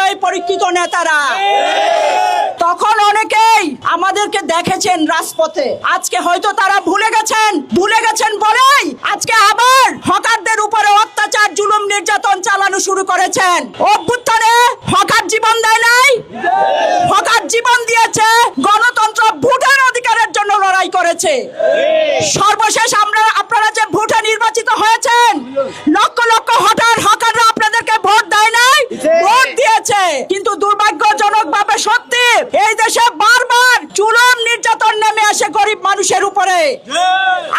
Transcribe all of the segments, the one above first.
এই পরীক্ষিত নেতারা। তখন অনেকেই আমাদেরকে দেখেছেন রাজপথে, আজকে হয়তো তারা ভুলে গেছেন বলেই আজকে আবার হকারদের উপরে অত্যাচার, জুলুম, নির্যাতন চালানো শুরু করেছেন। অভ্যুত্থানে হকার জীবন দেয় নাই, হকার জীবন দিয়েছে গণতন্ত্র, ভোটের অধিকারের জন্য লড়াই করেছে। সর্বশেষ আপনারা যে ভোটে নির্বাচিত হয়েছেন, লক্ষ লক্ষ হকাররা আপনাদেরকে ভোট দেয় নাই, ভোট দিয়েছে। কিন্তু দুর্ভাগ্যজনক ভাবে সত্যি এই দেশে বারবার জুলুম, নির্যাতন নেমে আসে গরিব মানুষের উপরে।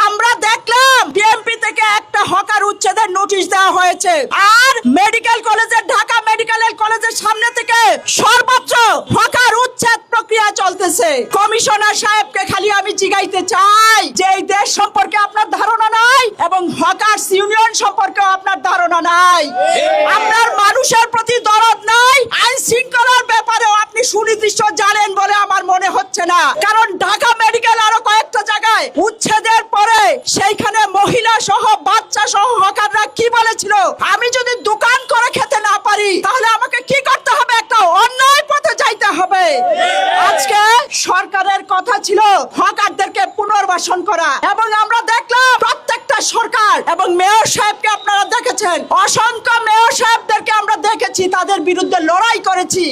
আমরা দেখলাম বিএমপি থেকে একটা হকার উচ্ছেদের নোটিশ দেওয়া হয়েছে, আর মেডিকেল কলেজের, ঢাকা মেডিকেল কলেজের সামনে থেকে সর্বোচ্চ হকার উচ্ছেদ প্রক্রিয়া চলতেছে। কমিশনার সাহেবকে খালি আমি জিজ্ঞাইতে চাই যে এই দেশ সম্পর্কে আপনার ধারণা নাই এবং হকার্স ইউনিয়ন সম্পর্কে আপনার ধারণা নাই, আপনার মানুষের প্রতি দরদ নাই, আইন শৃঙ্খলার ব্যাপারেও আপনি সুনির্দিষ্ট জানেন বলে আমার মনে হচ্ছে না। কারণ ঢাকা মেডিকেল আরো কয়েকটা জায়গায় উচ্ছেদের পরে সেইখানে মহিলা সহ, বাচ্চা সহ হকাররা কি বলেছিল, আমি যদি দোকান করে খেতে না পারি তাহলে আমাকে কি করতে হবে, একটা অন্যায় পথে যাইতে হবে। আজকে সরকারের কথা ছিল হকারদেরকে পুনর্বাসন করা, এবং আমরা দেখলাম প্রত্যেকটা সরকার এবং মেয়র সাহেবকে আপনারা দেখেছেন, অসংখ্য মেয়র সাহেবদেরকে আমরা দেখেছি, তাদের বিরুদ্ধে লড়াই করেছি।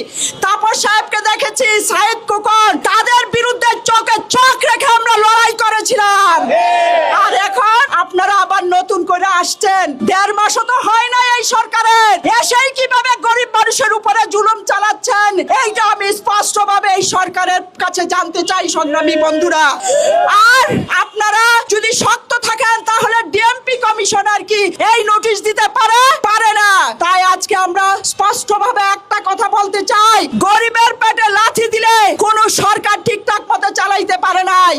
তাপস সাহেবকে দেখেছি, সাইদ খোকন, তাদের বিরুদ্ধে চোখে চোখ রেখে আমরা লড়াই করেছিলাম। আর এখন আপনারা আবার নতুন করে আসছেন, 1.5 মাসও তো হয় না এই সরকারের, এসেই কিভাবে গরিব মানুষের উপরে জুলুম চালাচ্ছেন এইটা আমি স্পষ্টভাবে এই সরকারের কাছে জানতে চাই সংগ্রামী বন্ধুরা। আর আপনারা যদি শক্ত থাকেন তাহলে ডিএমপি কমিশনার কি এই নোটিশ দিতে পারে না। তাই আজকে আমরা স্পষ্টভাবে একটা কথা বলতে চাই, গরিবের পেটে লাথি দিলে কোন সরকার ঠিকঠাক মতো চালাইতে পারে নাই।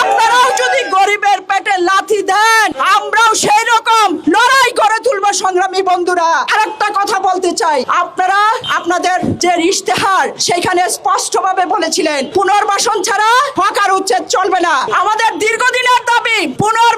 আপনারাও যদি গরিবের পেটে লাথি দেন, আমরাও সেই রকম লড়াই করে তুলবো সংগ্রামী বন্ধুরা। আরেকটা কথা বলতে চাই, আপনারা আপনাদের যে ইশতেহার সেখানে স্পষ্টভাবে বলেছিলেন পুনর্বাসন ছাড়া হকার উচ্ছেদ চলবে না। আমাদের দীর্ঘদিনের দাবি পুনর্বাসন